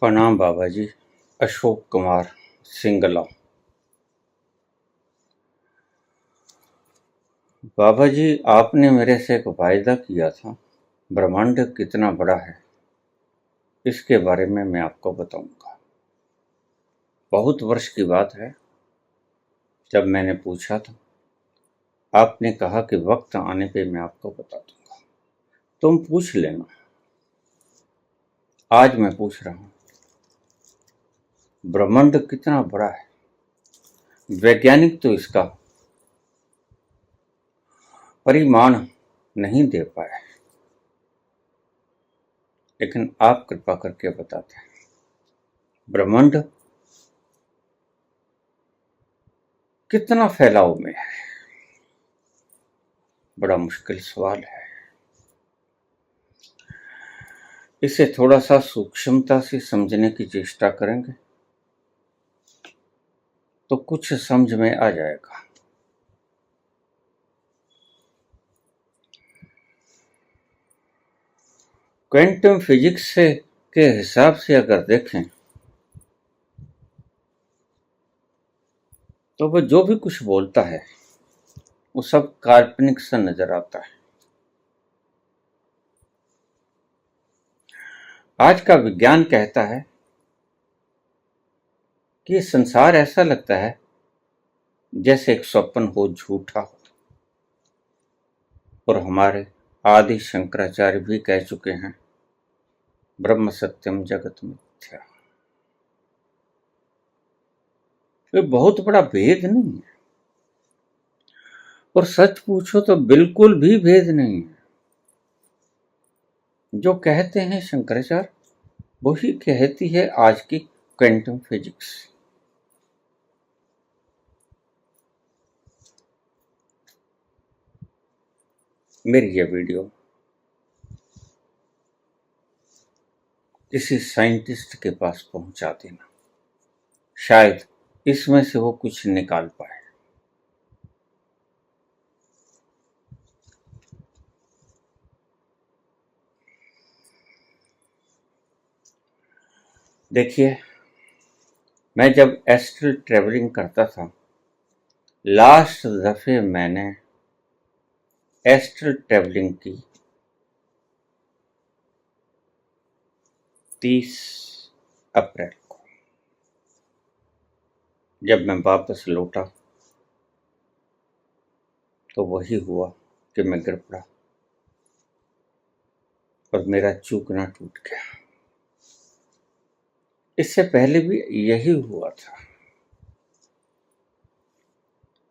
प्रणाम बाबा जी। अशोक कुमार सिंगला। बाबा जी, आपने मेरे से एक वायदा किया था, ब्रह्मांड कितना बड़ा है इसके बारे में मैं आपको बताऊंगा। बहुत वर्ष की बात है, जब मैंने पूछा था, आपने कहा कि वक्त आने पे मैं आपको बता दूंगा, तुम पूछ लेना। आज मैं पूछ रहा हूं, ब्रह्मांड कितना बड़ा है। वैज्ञानिक तो इसका परिमाण नहीं दे पाए, लेकिन आप कृपा करके बताते हैं ब्रह्मांड कितना फैलाव में है। बड़ा मुश्किल सवाल है। इसे थोड़ा सा सूक्ष्मता से समझने की चेष्टा करेंगे तो कुछ समझ में आ जाएगा। क्वांटम फिजिक्स के हिसाब से अगर देखें तो वह जो भी कुछ बोलता है वो सब काल्पनिक सा नजर आता है। आज का विज्ञान कहता है कि संसार ऐसा लगता है जैसे एक स्वप्न हो, झूठा हो। और हमारे आदि शंकराचार्य भी कह चुके हैं, ब्रह्म सत्यम जगत मिथ्या। ये बहुत बड़ा भेद नहीं है, और सच पूछो तो बिल्कुल भी भेद नहीं है। जो कहते हैं शंकराचार्य, वही कहती है आज की क्वांटम फिजिक्स। मेरी यह वीडियो किसी साइंटिस्ट के पास पहुंचा देना, शायद इसमें से वो कुछ निकाल पाए। देखिए, मैं जब एस्ट्रल ट्रेवलिंग करता था, लास्ट दफे मैंने एस्ट्रल ट्रेवलिंग की 30 अप्रैल को। जब मैं वापस लौटा तो वही हुआ कि मैं गिर पड़ा और मेरा चूकना टूट गया। इससे पहले भी यही हुआ था।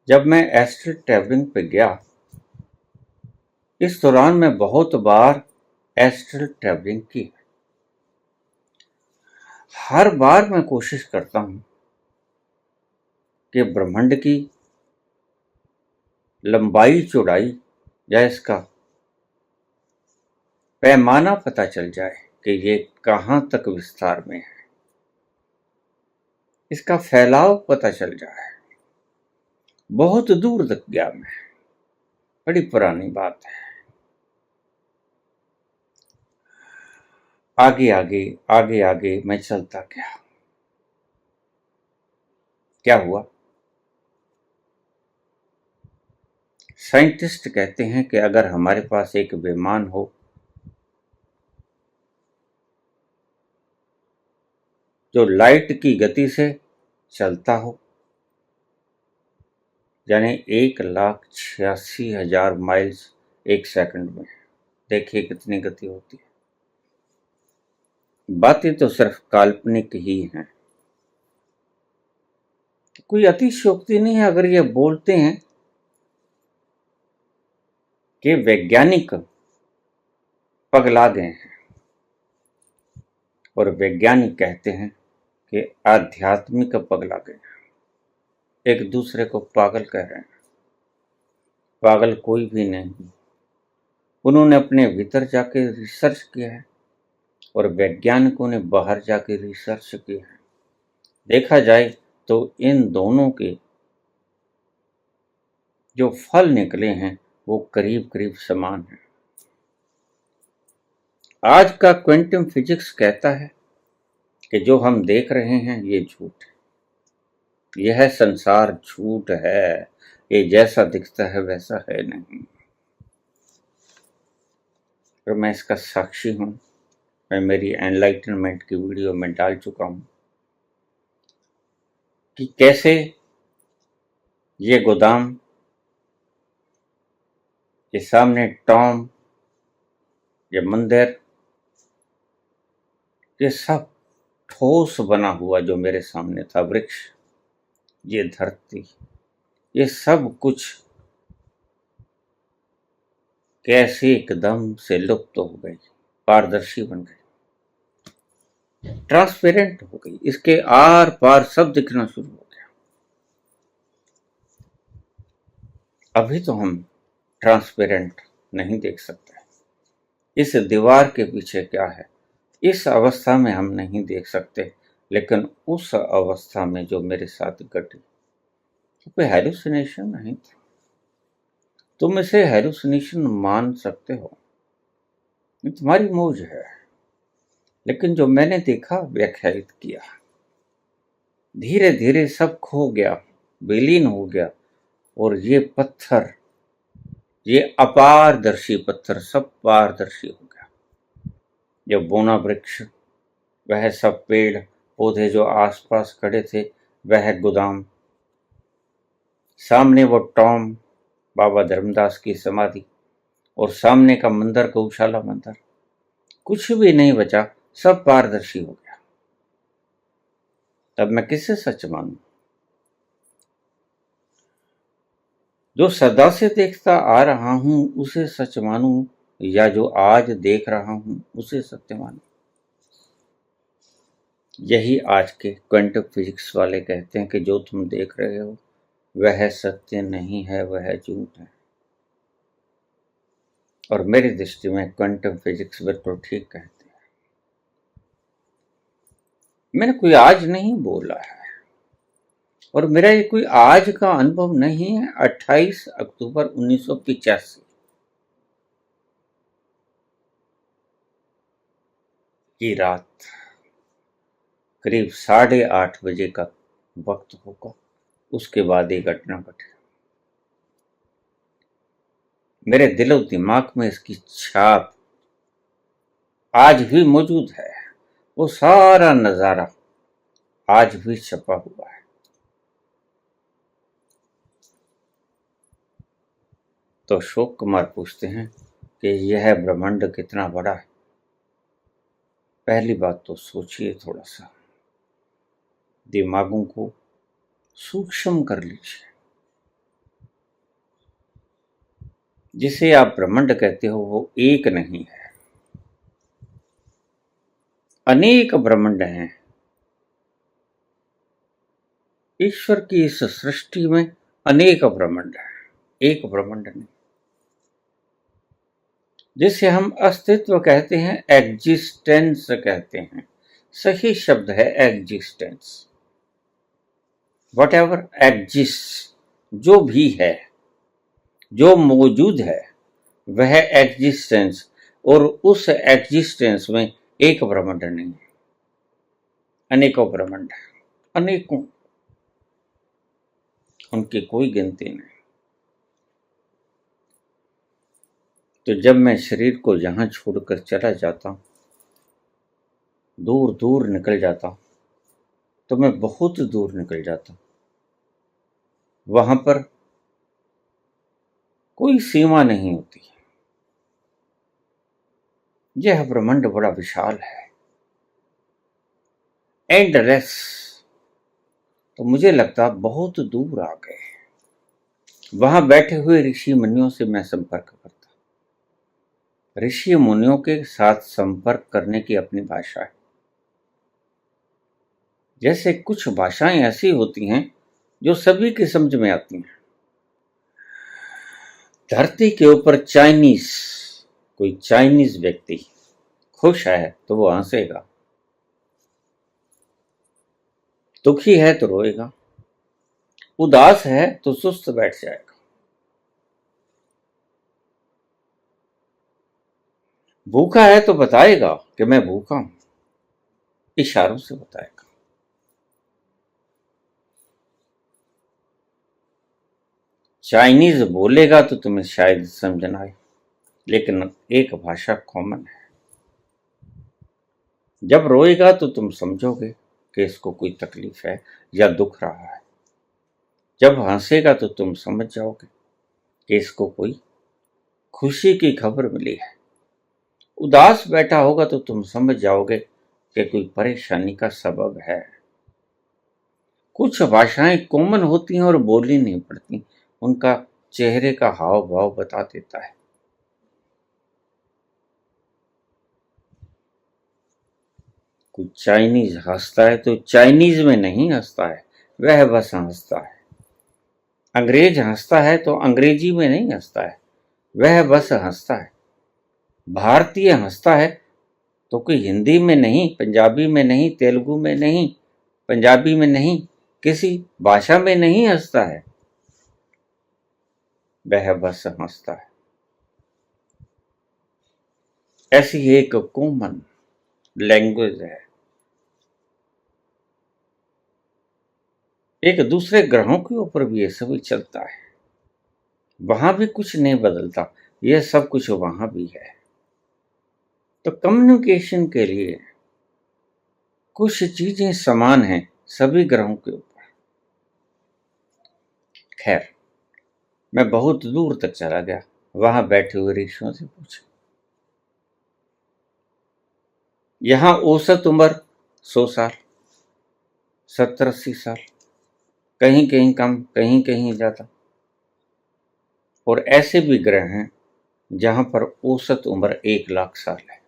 जब मैं एस्ट्रल ट्रैवलिंग पे गया, इस दौरान मैं बहुत बार एस्ट्रल ट्रैवलिंग की। हर बार मैं कोशिश करता हूं कि ब्रह्मांड की लंबाई चौड़ाई या इसका पैमाना पता चल जाए कि ये कहां तक विस्तार में है, इसका फैलाव पता चल जाए। बहुत दूर तक गया मैं, बड़ी पुरानी बात है। आगे आगे आगे आगे मैं चलता गया। क्या हुआ? साइंटिस्ट कहते हैं कि अगर हमारे पास एक विमान हो जो लाइट की गति से चलता हो, यानी 1,86,000 माइल्स एक सेकंड में, देखिए कितनी गति होती है। बातें तो सिर्फ काल्पनिक ही हैं, कोई अतिशयोक्ति नहीं है अगर ये बोलते हैं कि वैज्ञानिक पगला गए हैं, और वैज्ञानिक कहते हैं कि आध्यात्मिक पगला गए हैं। एक दूसरे को पागल कह रहे हैं। पागल कोई भी नहीं, उन्होंने अपने भीतर जाके रिसर्च किया है और वैज्ञानिकों ने बाहर जाके रिसर्च किया है। देखा जाए तो इन दोनों के जो फल निकले हैं वो करीब करीब समान हैं। आज का क्वांटम फिजिक्स कहता है कि जो हम देख रहे हैं ये झूठ है, यह संसार झूठ है, ये जैसा दिखता है वैसा है नहीं। और मैं इसका साक्षी हूँ। मैं मेरी एनलाइटनमेंट की वीडियो में डाल चुका हूँ कि कैसे ये गोदाम, ये सामने टॉम, ये मंदिर, ये सब ठोस बना हुआ जो मेरे सामने था, वृक्ष, ये धरती, ये सब कुछ कैसे एकदम से लुप्त हो गई, पारदर्शी बन गई, ट्रांसपेरेंट हो गई, इसके आर पार सब दिखना शुरू हो गया। अभी तो हम ट्रांसपेरेंट नहीं देख सकते, इस दीवार के पीछे क्या है इस अवस्था में हम नहीं देख सकते, लेकिन उस अवस्था में जो मेरे साथ घटी तो कोई हैलुसिनेशन नहीं था। तुम इसे हैलुसिनेशन मान सकते हो, ये तुम्हारी मौज है, लेकिन जो मैंने देखा व्याख्यायित किया, धीरे धीरे सब खो गया, विलीन हो गया, और ये पत्थर, ये अपारदर्शी पत्थर सब पारदर्शी हो गया। जो बोना वृक्ष, वह सब पेड़ पौधे जो आसपास खड़े थे, वह गोदाम, सामने वो टॉम, बाबा धर्मदास की समाधि, और सामने का मंदिर, गौशाला मंदिर, कुछ भी नहीं बचा, सब पारदर्शी हो गया। तब मैं किसे सच मानूं? जो सदा से देखता आ रहा हूं उसे सच मानूं, या जो आज देख रहा हूं उसे सत्य मानूं? यही आज के क्वांटम फिजिक्स वाले कहते हैं कि जो तुम देख रहे हो वह सत्य नहीं है, वह झूठ है। और मेरी दृष्टि में क्वांटम फिजिक्स बिल्कुल ठीक कहते हैं। मैंने कोई आज नहीं बोला है, और मेरा ये कोई आज का अनुभव नहीं है। 28 अक्टूबर 1985 की रात, करीब 8:30 बजे का वक्त होगा, उसके बाद ये घटना घटी। मेरे दिलो दिमाग में इसकी छाप आज भी मौजूद है, वो सारा नजारा आज भी छपा हुआ है। तो अशोक कुमार पूछते हैं कि यह ब्रह्मांड कितना बड़ा है। पहली बात तो सोचिए, थोड़ा सा दिमागों को सूक्ष्म कर लीजिए। जिसे आप ब्रह्मांड कहते हो वो एक नहीं है, अनेक ब्रह्मांड हैं। ईश्वर की इस सृष्टि में अनेक ब्रह्मांड हैं, एक ब्रह्मांड नहीं। जिसे हम अस्तित्व कहते हैं, एग्जिस्टेंस कहते हैं, सही शब्द है एग्जिस्टेंस। वट एवर एग्जिस्ट, जो भी है, जो मौजूद है, वह एग्जिस्टेंस, और उस एग्जिस्टेंस में एक ब्रह्मांड नहीं है, अनेकों ब्रह्मांड है, अनेकों, उनकी कोई गिनती नहीं। तो जब मैं शरीर को यहां छोड़कर चला जाता हूं, दूर दूर निकल जाता हूं, तो मैं बहुत दूर निकल जाता हूं। वहां पर कोई सीमा नहीं होती। यह ब्रह्मांड बड़ा विशाल है, एंडलेस। तो मुझे लगता बहुत दूर आ गए। वहां बैठे हुए ऋषि मुनियों से मैं संपर्क करता। ऋषि मुनियों के साथ संपर्क करने की अपनी भाषा है। जैसे कुछ भाषाएं ऐसी होती हैं जो सभी की समझ में आती हैं। धरती के ऊपर चाइनीज, कोई चाइनीज व्यक्ति खुश है तो वो हंसेगा, दुखी है तो रोएगा, उदास है तो सुस्त बैठ जाएगा। भूखा है तो बताएगा कि मैं भूखा हूं। इशारों से बताएगा। चाइनीज बोलेगा तो तुम्हें शायद समझ ना आए, लेकिन एक भाषा कॉमन है। जब रोएगा तो तुम समझोगे कि इसको कोई तकलीफ है या दुख रहा है। जब हंसेगा तो तुम समझ जाओगे कि इसको कोई खुशी की खबर मिली है। उदास बैठा होगा तो तुम समझ जाओगे कि कोई परेशानी का सबब है। कुछ भाषाएं कॉमन होती हैं और बोलनी नहीं पड़ती, उनका चेहरे का हाव भाव बता देता है। कोई चाइनीज हंसता है तो चाइनीज में नहीं हंसता है, वह बस हंसता है। अंग्रेज हंसता है तो अंग्रेजी में नहीं हंसता है, वह बस हंसता है। भारतीय हंसता है तो कोई हिंदी में नहीं, पंजाबी में नहीं, तेलुगु में नहीं, पंजाबी में नहीं, किसी भाषा में नहीं हंसता है, वह बस हंसता है। ऐसी एक कॉमन लैंग्वेज है। एक दूसरे ग्रहों के ऊपर भी ये सभी चलता है, वहां भी कुछ नहीं बदलता, यह सब कुछ वहां भी है। तो कम्युनिकेशन के लिए कुछ चीजें समान हैं सभी ग्रहों के ऊपर। खैर, मैं बहुत दूर तक चला गया, वहां बैठे हुए ऋषियों से पूछा। यहां औसत उम्र 100 साल, 70-80 साल, कहीं कहीं कम, कहीं कहीं ज्यादा। और ऐसे भी ग्रह हैं जहां पर औसत उम्र 1 लाख साल है।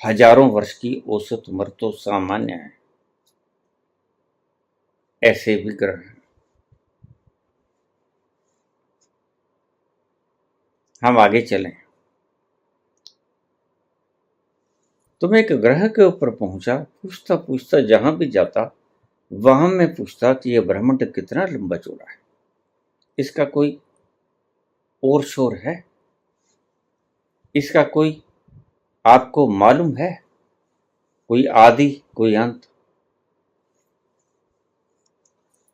हजारों वर्ष की औसत उम्र तो सामान्य है। ऐसे भी ग्रह हैं। हम आगे चलें तो मैं एक ग्रह के ऊपर पहुंचा, पूछता पूछता जहां भी जाता वहां मैं पूछता कि यह ब्रह्मांड कितना लंबा चौड़ा है, इसका कोई और शोर है, इसका कोई आपको मालूम है, कोई आदि कोई अंत।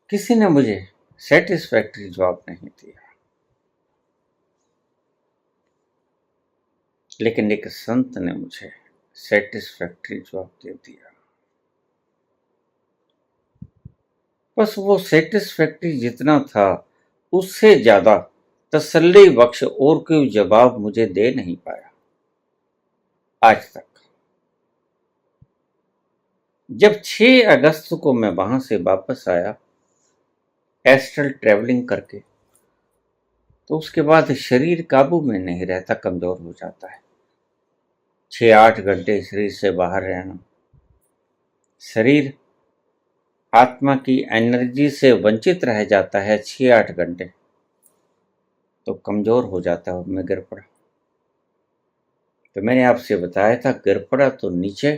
किसी ने मुझे सेटिस्फैक्टरी जवाब नहीं दिया, लेकिन एक संत ने मुझे सेटिस्फैक्टरी जवाब दे दिया। बस वो सेटिस्फैक्टरी जितना था उससे ज्यादा तसल्ली बख्श और कोई जवाब मुझे दे नहीं पाया आज तक। जब 6 अगस्त को मैं वहां से वापस आया एस्ट्रल ट्रेवलिंग करके, तो उसके बाद शरीर काबू में नहीं रहता, कमजोर हो जाता है। 6-8 घंटे शरीर से बाहर रहना, शरीर आत्मा की एनर्जी से वंचित रह जाता है 6-8 घंटे, तो कमजोर हो जाता है। मैं गिर पड़ा, तो मैंने आपसे बताया था गिर पड़ा तो नीचे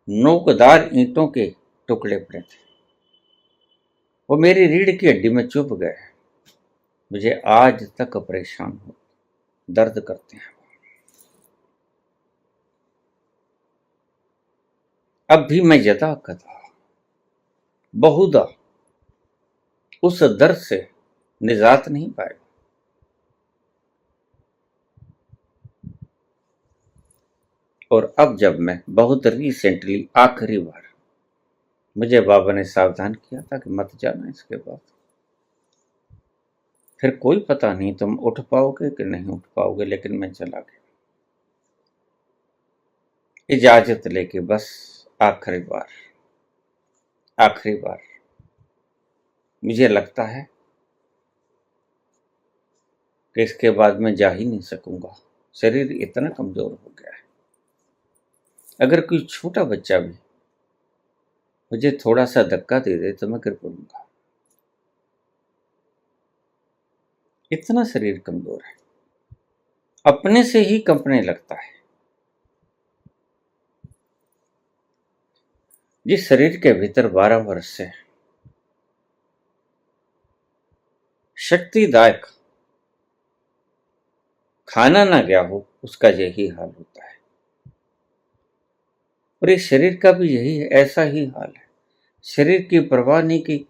नोकदार ईंटों के टुकड़े पड़े थे, वो मेरी रीढ़ की हड्डी में चुभ गए। मुझे आज तक परेशान हो, दर्द करते हैं। अब भी मैं यदा कदा बहुधा उस दर्द से निजात नहीं पाया। और अब जब मैं बहुत रिसेंटली आखिरी बार, मुझे बाबा ने सावधान किया था कि मत जाना इसके बाद, फिर कोई पता नहीं तुम उठ पाओगे कि नहीं उठ पाओगे, लेकिन मैं चला गया इजाजत लेके। बस आखिरी बार, आखिरी बार। मुझे लगता है कि इसके बाद मैं जा ही नहीं सकूंगा, शरीर इतना कमजोर हो गया है। अगर कोई छोटा बच्चा भी मुझे थोड़ा सा धक्का दे दे तो मैं गिर पड़ूंगा, इतना शरीर कमजोर है, अपने से ही कंपने लगता है। जिस शरीर के भीतर 12 वर्ष से शक्तिदायक खाना ना गया हो उसका यही हाल होता है। और इस शरीर का भी यही है, ऐसा ही हाल है। शरीर की परवाह नहीं की,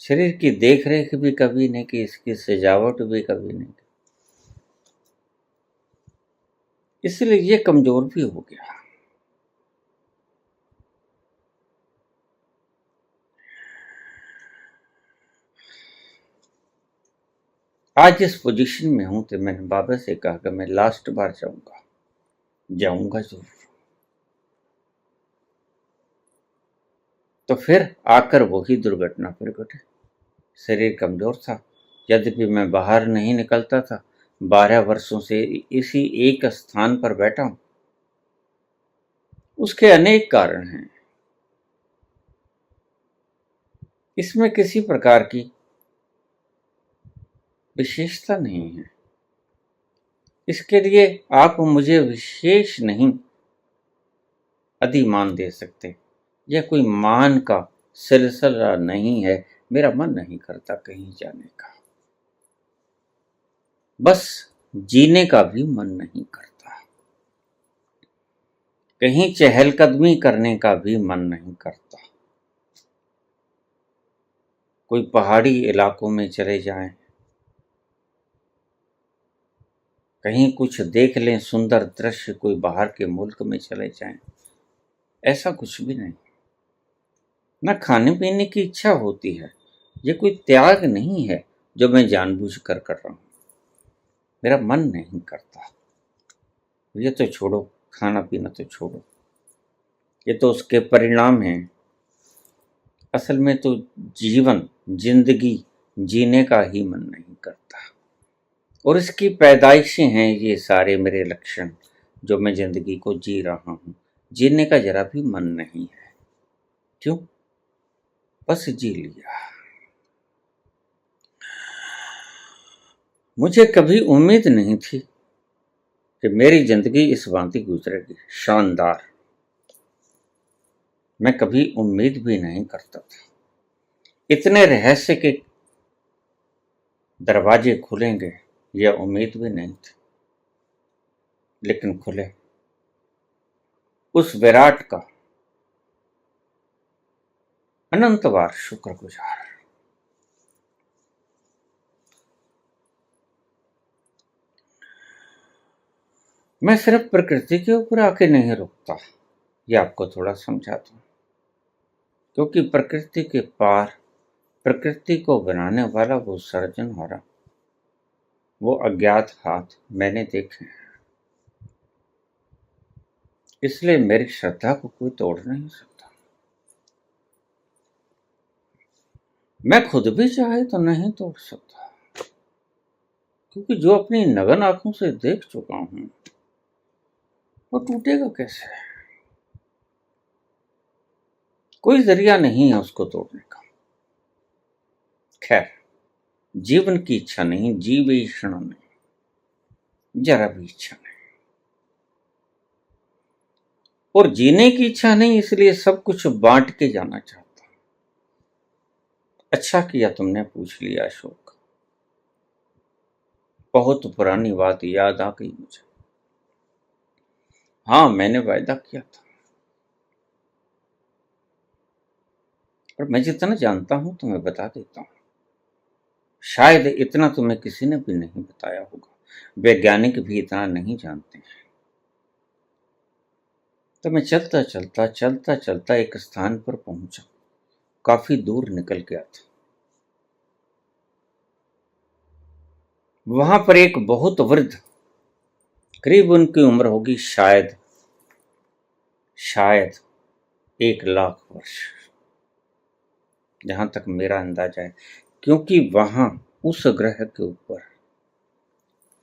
शरीर की देख रेख भी कभी नहीं की, इसकी सजावट भी कभी नहीं की, इसलिए ये कमजोर भी हो गया। आज इस पोजीशन में हूं तो मैंने बाबा से कहा कि मैं लास्ट बार जाऊंगा, जाऊंगा जरूर। तो फिर आकर वही दुर्घटना फिर घटी। शरीर कमजोर था, यद्यपि मैं बाहर नहीं निकलता था, 12 वर्षों से इसी एक स्थान पर बैठा हूं। उसके अनेक कारण हैं, इसमें किसी प्रकार की विशेषता नहीं है। इसके लिए आप मुझे विशेष नहीं अधिमान दे सकते। यह कोई मान का सिलसिला नहीं है। मेरा मन नहीं करता कहीं जाने का, बस जीने का भी मन नहीं करता, कहीं चहलकदमी करने का भी मन नहीं करता। कोई पहाड़ी इलाकों में चले जाएं, कहीं कुछ देख लें सुंदर दृश्य, कोई बाहर के मुल्क में चले जाएं, ऐसा कुछ भी नहीं। न खाने पीने की इच्छा होती है। ये कोई त्याग नहीं है जो मैं जानबूझकर कर रहा हूं, मेरा मन नहीं करता। ये तो छोड़ो, खाना पीना तो छोड़ो, ये तो उसके परिणाम हैं। असल में तो जीवन, जिंदगी जीने का ही मन नहीं करता, और इसकी पैदाइशें हैं ये सारे मेरे लक्षण, जो मैं जिंदगी को जी रहा हूं। जीने का जरा भी मन नहीं है। क्यों? बस जी लिया। मुझे कभी उम्मीद नहीं थी कि मेरी जिंदगी इस भांति गुजरेगी, शानदार। मैं कभी उम्मीद भी नहीं करता था इतने रहस्य के दरवाजे खुलेंगे, यह उम्मीद भी नहीं थी, लेकिन खुले। उस विराट का अनंत बार शुक्रगुजार। मैं सिर्फ प्रकृति के ऊपर आके नहीं रुकता, ये आपको थोड़ा समझाता हूं, क्योंकि प्रकृति के पार, प्रकृति को बनाने वाला वो सर्जनहारा, वो अज्ञात हाथ मैंने देखे हैं। इसलिए मेरी श्रद्धा को कोई तोड़ नहीं सकता। मैं खुद भी चाहे तो नहीं तोड़ सकता, क्योंकि जो अपनी नगन आंखों से देख चुका हूं वो टूटेगा कैसे? कोई जरिया नहीं है उसको तोड़ने का। खैर, जीवन की इच्छा नहीं, जीवेषण नहीं, जरा भी इच्छा नहीं, और जीने की इच्छा नहीं, इसलिए सब कुछ बांट के जाना चाहता। अच्छा किया तुमने पूछ लिया अशोक, बहुत पुरानी बात याद आ गई मुझे। हाँ, मैंने वायदा किया था, और मैं जितना जानता हूं तुम्हें बता देता हूं। शायद इतना तुम्हें किसी ने भी नहीं बताया होगा, वैज्ञानिक भी इतना नहीं जानते हैं। तो मैं चलता चलता चलता चलता एक स्थान पर पहुंचा, काफी दूर निकल गया था। वहां पर एक बहुत वृद्ध, करीब उनकी उम्र होगी शायद शायद 1,00,000 वर्ष, जहां तक मेरा अंदाजा है, क्योंकि वहां उस ग्रह के ऊपर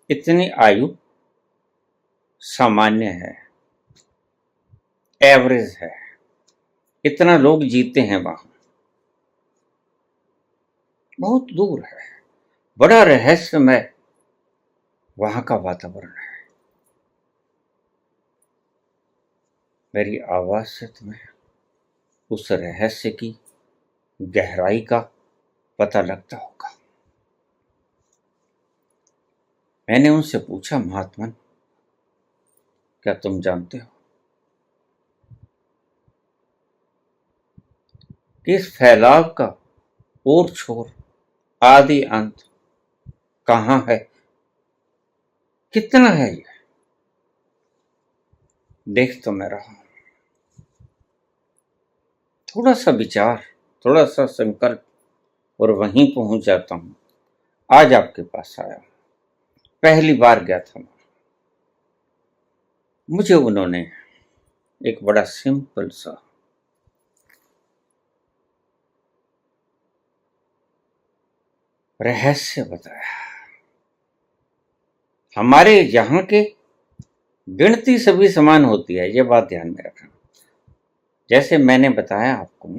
इतनी आयु सामान्य है, एवरेज है, इतना लोग जीते हैं वहां। बहुत दूर है, बड़ा रहस्यमय वहां का वातावरण है। मेरी आवाज से तुम्हें उस रहस्य की गहराई का पता लगता होगा। मैंने उनसे पूछा, महात्मन, क्या तुम जानते हो कि इस फैलाव का ओर छोर, आदि अंत कहाँ है, कितना है? ये देख तो मैं रहा हूं। थोड़ा सा विचार, थोड़ा सा संकल्प, और वहीं पहुंच जाता हूं। आज आपके पास आया, पहली बार गया था। मुझे उन्होंने एक बड़ा सिंपल सा रहस्य बताया। हमारे यहाँ के गिनती सभी समान होती है, ये बात ध्यान में रखना। जैसे मैंने बताया आपको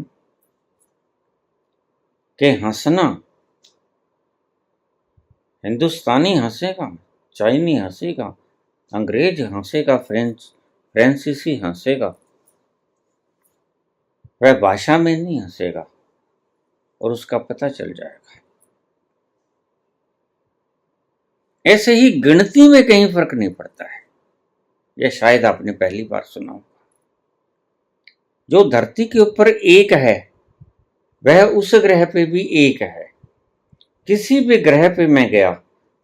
कि हंसना, हिंदुस्तानी हंसेगा, चाइनी हंसेगा, अंग्रेज हंसेगा, फ्रांसीसी हंसेगा, वह भाषा में नहीं हंसेगा और उसका पता चल जाएगा। ऐसे ही गिनती में कहीं फर्क नहीं पड़ता है। यह शायद आपने पहली बार सुना होगा। जो धरती के ऊपर एक है वह उस ग्रह पे भी एक है। किसी भी ग्रह पे मैं गया,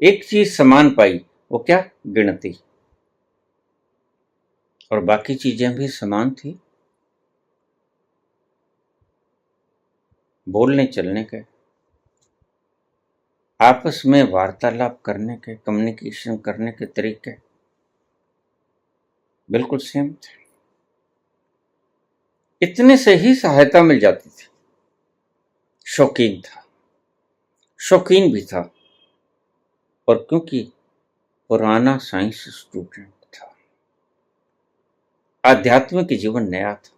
एक चीज समान पाई, वो क्या? गिनती। और बाकी चीजें भी समान थी। बोलने चलने के, आपस में वार्तालाप करने के, कम्युनिकेशन करने के तरीके बिल्कुल सेम थे। इतने से ही सहायता मिल जाती थी। शौकीन था, शौकीन भी था, और क्योंकि पुराना साइंस स्टूडेंट था, आध्यात्मिक जीवन नया था।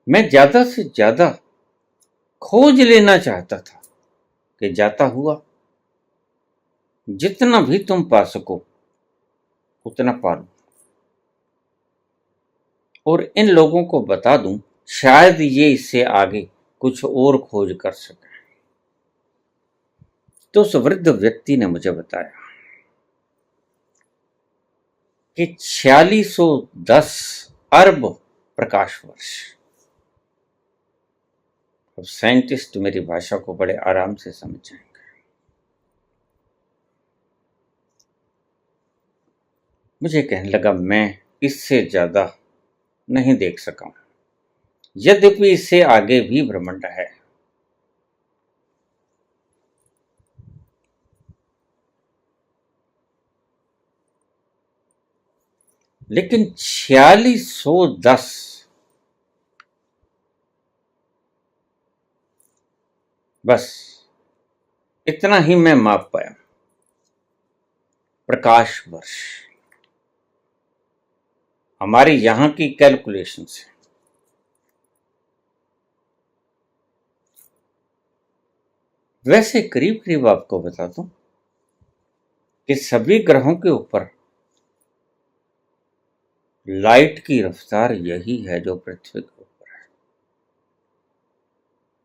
मैं ज्यादा से ज्यादा खोज लेना चाहता था कि जाता हुआ जितना भी तुम पा सको उतना पा लो, और इन लोगों को बता दूं, शायद ये इससे आगे कुछ और खोज कर सके। तो उस वृद्ध व्यक्ति ने मुझे बताया कि 4610 अरब प्रकाश वर्ष। अब साइंटिस्ट मेरी भाषा को बड़े आराम से समझ जाएंगे। मुझे कहने लगा, मैं इससे ज्यादा नहीं देख सका, यद्यपि इससे आगे भी ब्रह्मांड है। लेकिन 4610 बस इतना ही मैं माप पाया, प्रकाश वर्ष। हमारे यहां की कैलकुलेशन से वैसे करीब करीब आपको बता दूं कि सभी ग्रहों के ऊपर लाइट की रफ्तार यही है जो पृथ्वी के ऊपर है।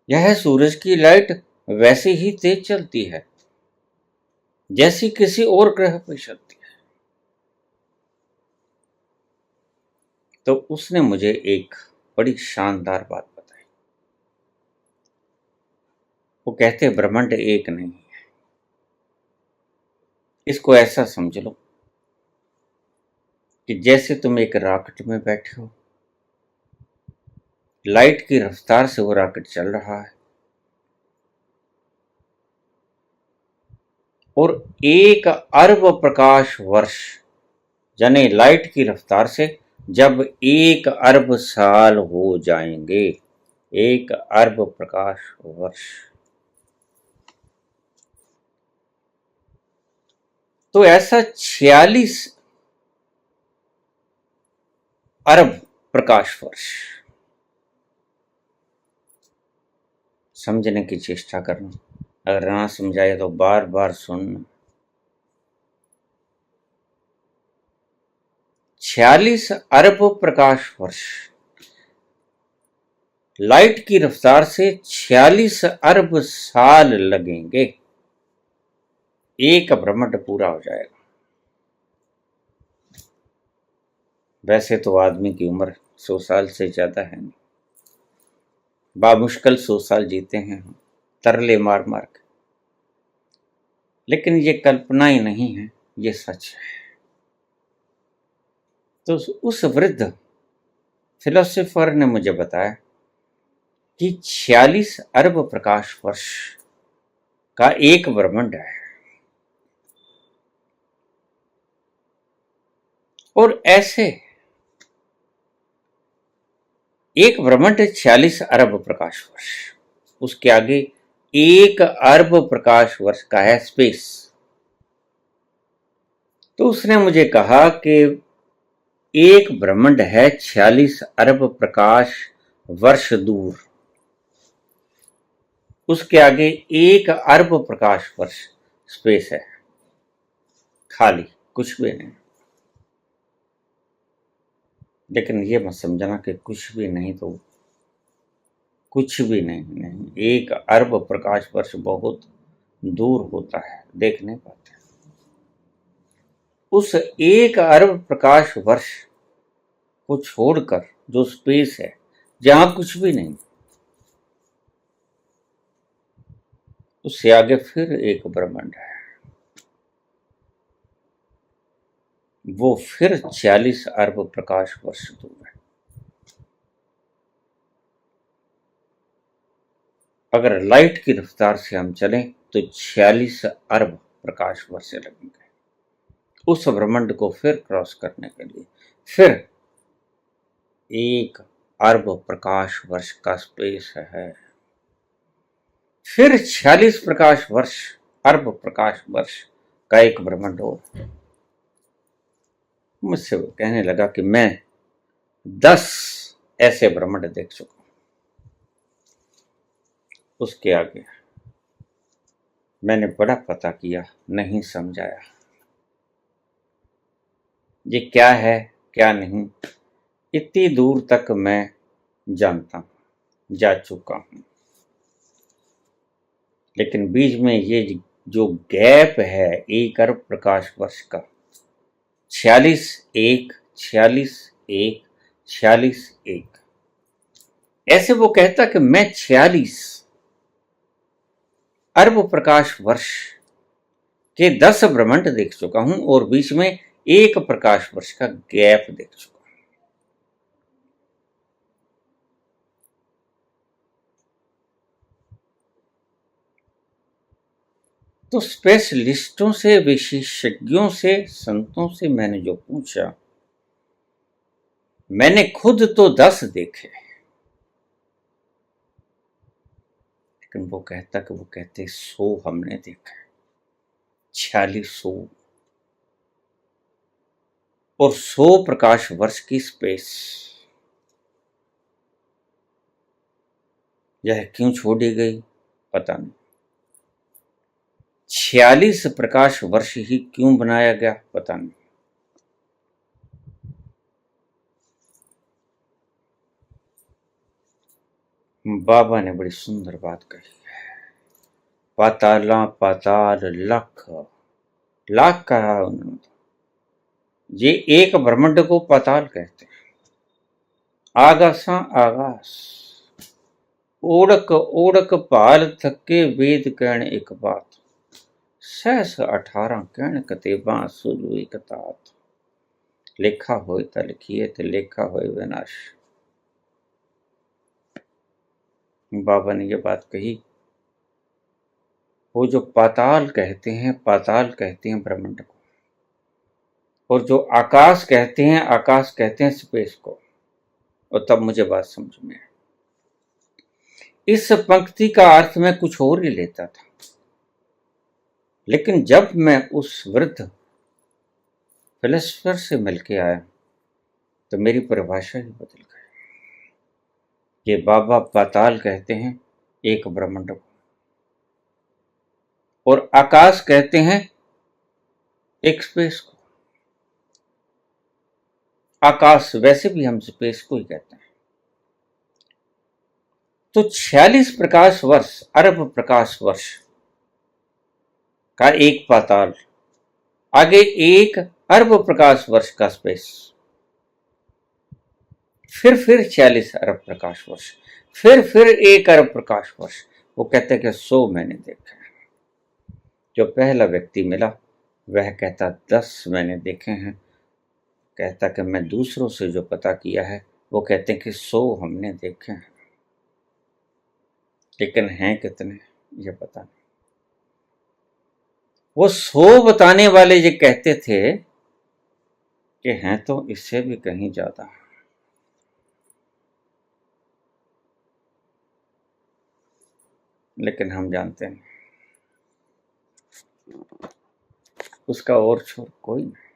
यह सूरज की लाइट वैसे ही तेज चलती है जैसी किसी और ग्रह पर चलती है। तो उसने मुझे एक बड़ी शानदार बात बताई। वो कहते ब्रह्मांड एक नहीं है। इसको ऐसा समझ लो कि जैसे तुम एक रॉकेट में बैठे हो, लाइट की रफ्तार से वो रॉकेट चल रहा है, और 1 अरब प्रकाश वर्ष यानी लाइट की रफ्तार से जब 1 अरब साल हो जाएंगे, 1 अरब प्रकाश वर्ष, तो ऐसा 46 अरब प्रकाश वर्ष। समझने की चेष्टा करना, अगर ना समझाए तो बार बार सुनना। 46 अरब प्रकाश वर्ष लाइट की रफ्तार से 46 अरब साल लगेंगे। एक ब्रह्मांड पूरा हो जाएगा। वैसे तो आदमी की उम्र 100 साल से ज्यादा है नहीं, बामुश्किल 100 साल जीते हैं हम, तरले मार मार के। लेकिन ये कल्पना ही नहीं है, ये सच है। तो उस वृद्ध फिलोसोफर ने मुझे बताया कि 46 अरब प्रकाश वर्ष का एक ब्रह्मांड है, और ऐसे एक ब्रह्मांड 46 अरब प्रकाश वर्ष, उसके आगे 1 अरब प्रकाश वर्ष का है स्पेस। तो उसने मुझे कहा कि एक ब्रह्मांड है 46 अरब प्रकाश वर्ष दूर, उसके आगे 1 अरब प्रकाश वर्ष स्पेस है, खाली, कुछ भी नहीं। लेकिन ये मत समझना कि कुछ भी नहीं तो कुछ भी नहीं। 1 अरब प्रकाश वर्ष बहुत दूर होता है, देख नहीं पाते। उस 1 अरब प्रकाश वर्ष को छोड़कर जो स्पेस है, जहां कुछ भी नहीं, उससे आगे फिर एक ब्रह्मांड है, वो फिर 46 अरब प्रकाश वर्ष दूर है। अगर लाइट की रफ्तार से हम चलें तो 46 अरब प्रकाश वर्ष लगेंगे उस ब्रह्मांड को फिर क्रॉस करने के लिए। फिर 1 अरब प्रकाश वर्ष का स्पेस है, फिर 46 प्रकाश वर्ष, अरब प्रकाश वर्ष का एक ब्रह्मांड हो। मुझसे वो कहने लगा कि मैं 10 ऐसे ब्रह्मांड देख चुका हूं। उसके आगे मैंने बड़ा पता किया, नहीं समझाया ये क्या है क्या नहीं। इतनी दूर तक मैं जानता हूं, जा चुका हूं, लेकिन बीच में ये जो गैप है 1 अरब प्रकाश वर्ष का, 46 1 46 1 46 1, ऐसे वो कहता कि मैं 46 अरब प्रकाश वर्ष के 10 ब्रह्मांड देख चुका हूं, और बीच में 1 प्रकाश वर्ष का गैप देख चुका हूं। तो स्पेशलिस्टों से, विशेषज्ञों से, संतों से मैंने जो पूछा, मैंने खुद तो 10 देखे, लेकिन वो कहते 100 हमने देखा, 4600, और 100 प्रकाश वर्ष की स्पेस। यह क्यों छोड़ी गई पता नहीं, 46 प्रकाश वर्ष ही क्यों बनाया गया पता नहीं। बाबा ने बड़ी सुंदर बात कही है, पाताला पाताल लाख लाख कहा उन्होंने। ये एक ब्रह्मांड को पाताल कहते हैं, आगासा आगास, ओढ़क ओढ़क पाल थके वेद कहण एक बात, सहस 18 कहण कतेबा सुलू एक तात, लेखा होए त लिखिए ते लेखा होए विनाश। बाबा ने ये बात कही, वो जो पाताल कहते हैं ब्रह्मांड को, और जो आकाश कहते हैं स्पेस को। और तब मुझे बात समझ में आई। इस पंक्ति का अर्थ मैं कुछ और ही लेता था, लेकिन जब मैं उस वृद्ध फिलोसोफर से मिलके आया तो मेरी परिभाषा ही बदल गई। ये बाबा पाताल कहते हैं एक ब्रह्मांड को, और आकाश कहते हैं एक स्पेस को। आकाश वैसे भी हम स्पेस को ही कहते हैं। तो 46 प्रकाश वर्ष, अरब प्रकाश वर्ष का एक पाताल, आगे 1 अरब प्रकाश वर्ष का स्पेस, फिर 46 अरब प्रकाश वर्ष, फिर 1 अरब प्रकाश वर्ष। वो कहते हैं कि 100 मैंने देखे हैं। जो पहला व्यक्ति मिला वह कहता 10 मैंने देखे हैं। कहता कि मैं दूसरों से जो पता किया है वो कहते हैं कि 100 हमने देखे हैं, लेकिन हैं कितने ये पता नहीं। वो 100 बताने वाले ये कहते थे कि हैं तो इससे भी कहीं ज्यादा, लेकिन हम जानते हैं उसका और छोर कोई नहीं।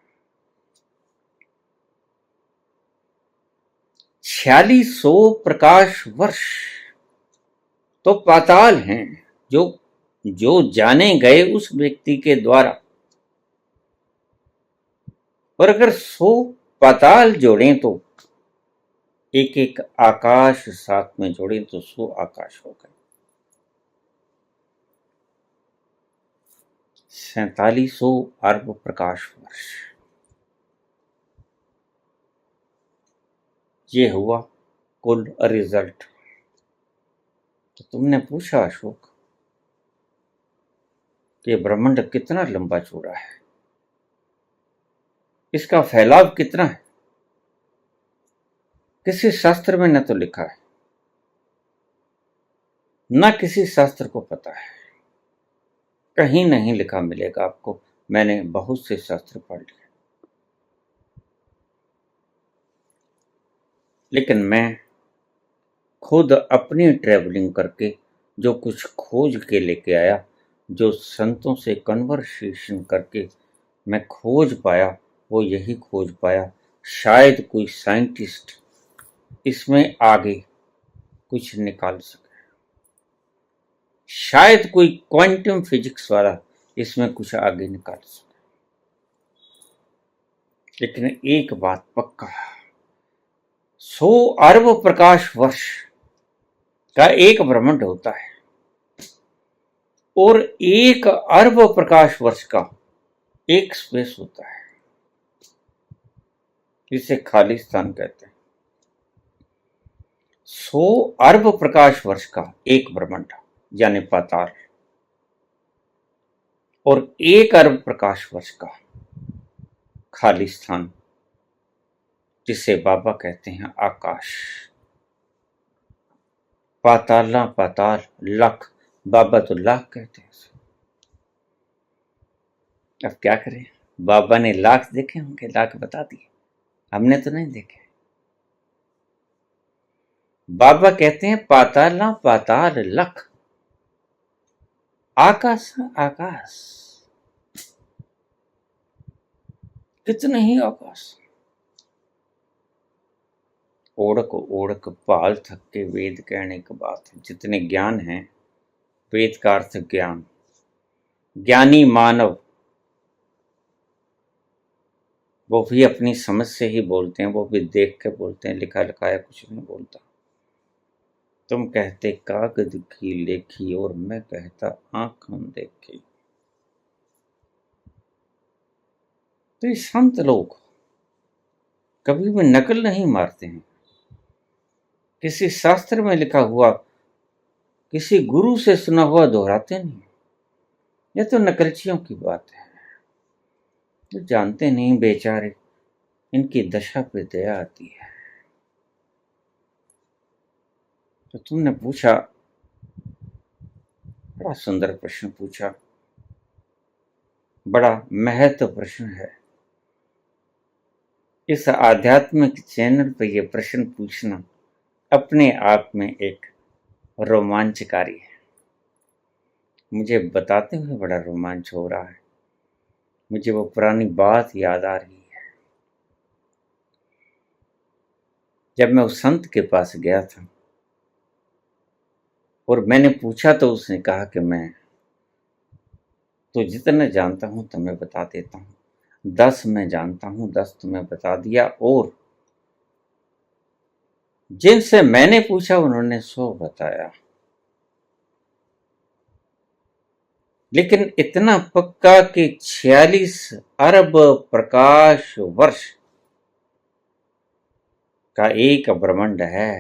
4600 प्रकाश वर्ष तो पाताल हैं जो जो जाने गए उस व्यक्ति के द्वारा। और अगर 100 पाताल जोड़ें तो एक आकाश साथ में जोड़ें तो 100 आकाश हो गए। 4700 अरब प्रकाश वर्ष ये हुआ कुल रिजल्ट। तो तुमने पूछा अशोक कि ब्रह्मांड कितना लंबा चौड़ा है, इसका फैलाव कितना है। किसी शास्त्र में न तो लिखा है, न किसी शास्त्र को पता है, कहीं नहीं लिखा मिलेगा आपको। मैंने बहुत से शास्त्र पढ़ लिए, लेकिन मैं खुद अपनी ट्रैवलिंग करके जो कुछ खोज के लेके आया, जो संतों से कन्वर्सेशन करके मैं खोज पाया, वो यही खोज पाया। शायद कोई साइंटिस्ट इसमें आगे कुछ निकाल सके, शायद कोई क्वांटम फिजिक्स वाला इसमें कुछ आगे निकाल सके। लेकिन एक बात पक्का, 100 अरब प्रकाश वर्ष का एक ब्रह्मांड होता है और 1 अरब प्रकाश वर्ष का एक स्पेस होता है, इसे खाली स्थान कहते हैं। 100 अरब प्रकाश वर्ष का एक ब्रह्मांड यानी पाताल और 1 अरब प्रकाश वर्ष का खाली स्थान, जिसे बाबा कहते हैं आकाश। पाताला पाताल लाख, बाबा तो लाख कहते हैं। अब क्या करें, बाबा ने लाख देखे होंगे, लाख बता दिए, हमने तो नहीं देखे। बाबा कहते हैं पाताला पाताल लख, आकाश आकाश, कितने ही आकाश। ओढ़क ओढ़क पाल थक के वेद कहने की बात है। जितने ज्ञान हैं, वेद का अर्थ ज्ञान, ज्ञानी मानव वो भी अपनी समझ से ही बोलते हैं, वो भी देख के बोलते हैं, लिखा लिखाया कुछ नहीं बोलता। तुम कहते कागज की लेखी और मैं कहता आंख देखी। तो ये संत लोग कभी भी नकल नहीं मारते हैं, किसी शास्त्र में लिखा हुआ, किसी गुरु से सुना हुआ दोहराते नहीं। ये तो नकलचियों की बात है, जो जानते नहीं बेचारे, इनकी दशा पे दया आती है। तो तुमने पूछा, बड़ा सुंदर प्रश्न पूछा, बड़ा महत्व प्रश्न है। इस आध्यात्मिक चैनल पर यह प्रश्न पूछना अपने आप में एक रोमांचकारी है। मुझे बताते हुए बड़ा रोमांच हो रहा है, मुझे वो पुरानी बात याद आ रही है। जब मैं उस संत के पास गया था और मैंने पूछा तो उसने कहा कि मैं तो जितना जानता हूं तुम्हें बता देता हूं, 10 मैं जानता हूं, 10 तुम्हें बता दिया, और जिनसे मैंने पूछा उन्होंने 100 बताया। लेकिन इतना पक्का कि 46 अरब प्रकाश वर्ष का एक ब्रह्मांड है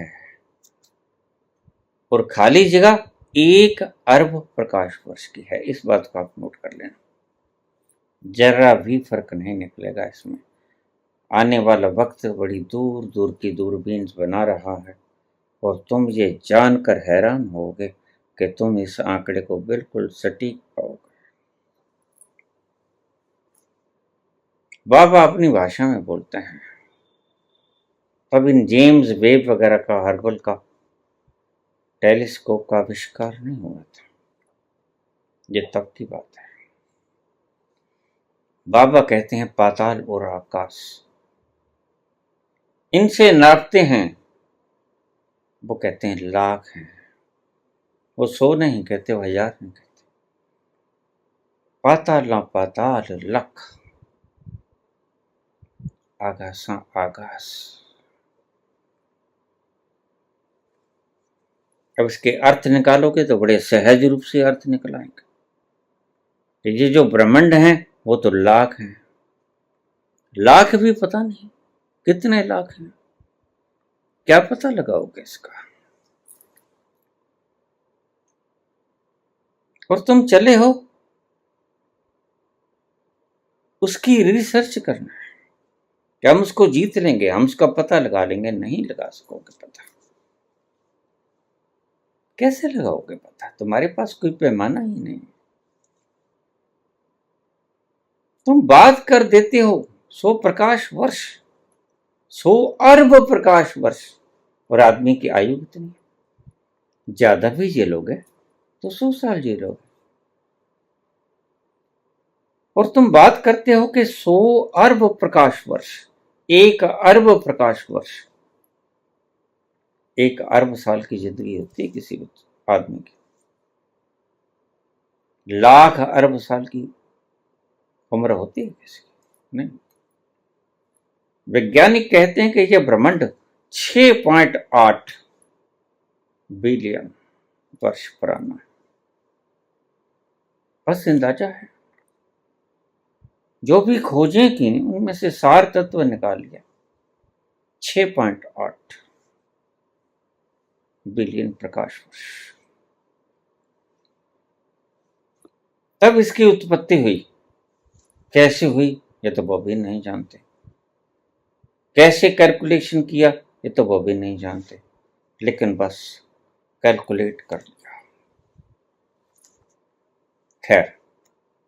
और खाली जगह 1 अरब प्रकाश वर्ष की है। इस बात को आप नोट कर लेना, जरा भी फर्क नहीं निकलेगा इसमें। आने वाला वक्त बड़ी दूर दूर की दूरबीन बना रहा है और तुम ये जानकर हैरान होगे कि तुम इस आंकड़े को बिल्कुल सटीक पाओगे। बाबा अपनी भाषा में बोलते हैं, तब इन जेम्स वेब वगैरह का, हर्बल का टेलीस्कोप का आविष्कार नहीं हुआ था। ये तब की बात है। बाबा कहते हैं पाताल और आकाश, इनसे नापते हैं, वो कहते हैं लाख हैं। वो 100 नहीं कहते, वो 1000 नहीं कहते। पाताल ना पाताल लख, आकाशा आकाश। अब इसके अर्थ निकालोगे तो बड़े सहज रूप से अर्थ निकल आएंगे। ये जो ब्रह्मांड हैं वो तो लाख हैं, लाख भी पता नहीं कितने लाख हैं, क्या पता लगाओगे इसका। और तुम चले हो उसकी रिसर्च करना है कि हम उसको जीत लेंगे, हम उसका पता लगा लेंगे। नहीं लगा सकोगे पता। कैसे लगाओगे पता? तुम्हारे पास कोई पैमाना ही नहीं। तुम बात कर देते हो 100 प्रकाश वर्ष, 100 अरब प्रकाश वर्ष, और आदमी की आयु कितनी? ज्यादा भी जी लोगे तो 100 साल जी लोगे। और तुम बात करते हो कि 100 अरब प्रकाश वर्ष, 1 अरब प्रकाश वर्ष, 1 अरब साल की जिंदगी होती है किसी आदमी की। लाख अरब साल की उम्र होती है किसी की? नहीं। वैज्ञानिक कहते हैं कि यह ब्रह्मांड 6.8 बिलियन वर्ष पुराना है। बस अंदाजा है। जो भी खोजें की उनमें से सार तत्व निकाल लिया। 6.8 बिलियन प्रकाश वर्ष। तब इसकी उत्पत्ति हुई। कैसे हुई ये तो वो भी नहीं जानते। कैसे कैलकुलेशन किया ये तो वो भी नहीं जानते, लेकिन बस कैलकुलेट कर लिया। खैर,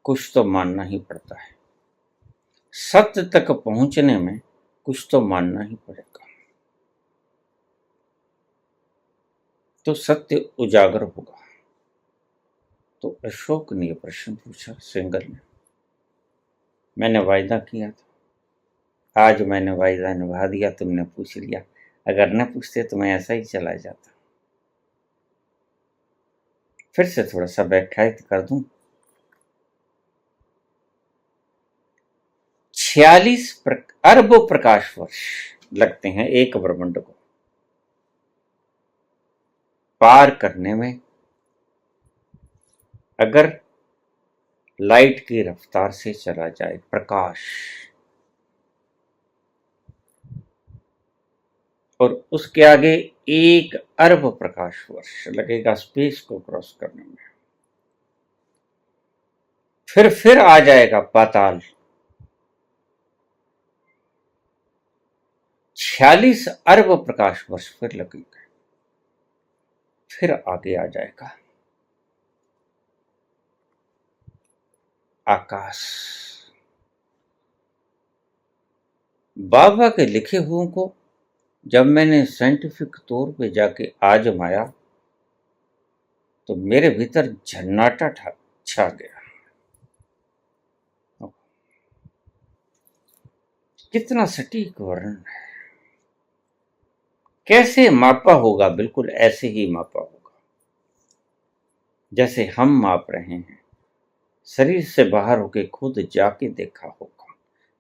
कुछ तो मानना ही पड़ता है। सत्य तक पहुंचने में कुछ तो मानना ही पड़ेगा, तो सत्य उजागर होगा। तो अशोक ने यह प्रश्न पूछा सेंगर ने। मैंने वायदा किया था, आज मैंने वायदा निभा दिया। तुमने पूछ लिया, अगर न पूछते तो मैं ऐसा ही चला जाता। फिर से थोड़ा सा व्याख्यायित कर दूं। 46 अरब प्रकाश वर्ष लगते हैं एक ब्रह्मांड को पार करने में, अगर लाइट की रफ्तार से चला जाए प्रकाश। और उसके आगे 1 अरब प्रकाश वर्ष लगेगा स्पेस को क्रॉस करने में। फिर आ जाएगा पाताल। 46 अरब प्रकाश वर्ष फिर लगेगा, फिर आगे आ जाएगा आकाश। बाबा के लिखे हुओं को जब मैंने साइंटिफिक तौर पे जाके आजमाया तो मेरे भीतर झन्नाटा छा गया। कितना सटीक वर्णन है। कैसे मापा होगा? बिल्कुल ऐसे ही मापा होगा जैसे हम माप रहे हैं। शरीर से बाहर होके खुद जाके देखा होगा।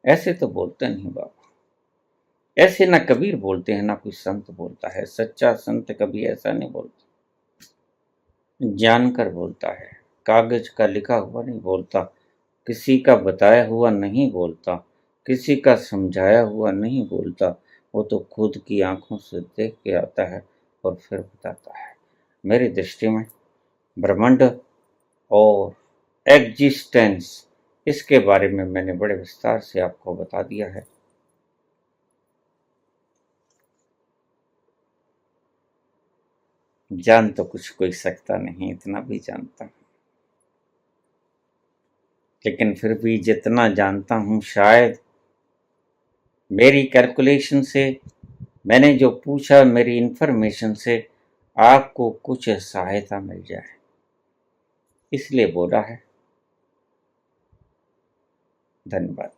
ऐसे तो बोलते नहीं बाबा, ऐसे ना कबीर बोलते हैं, ना कोई संत बोलता है। सच्चा संत कभी ऐसा नहीं बोलता, जानकर बोलता है। कागज का लिखा हुआ नहीं बोलता, किसी का बताया हुआ नहीं बोलता, किसी का समझाया हुआ नहीं बोलता, वो तो खुद की आंखों से देख के आता है और फिर बताता है। मेरी दृष्टि में ब्रह्मांड और एग्जिस्टेंस, इसके बारे में मैंने बड़े विस्तार से आपको बता दिया है। जान तो कुछ कोई सकता नहीं, इतना भी जानता हूं, लेकिन फिर भी जितना जानता हूं शायद मेरी कैलकुलेशन से, मैंने जो पूछा, मेरी इंफॉर्मेशन से आपको कुछ सहायता मिल जाए, इसलिए बोला है। धन्यवाद।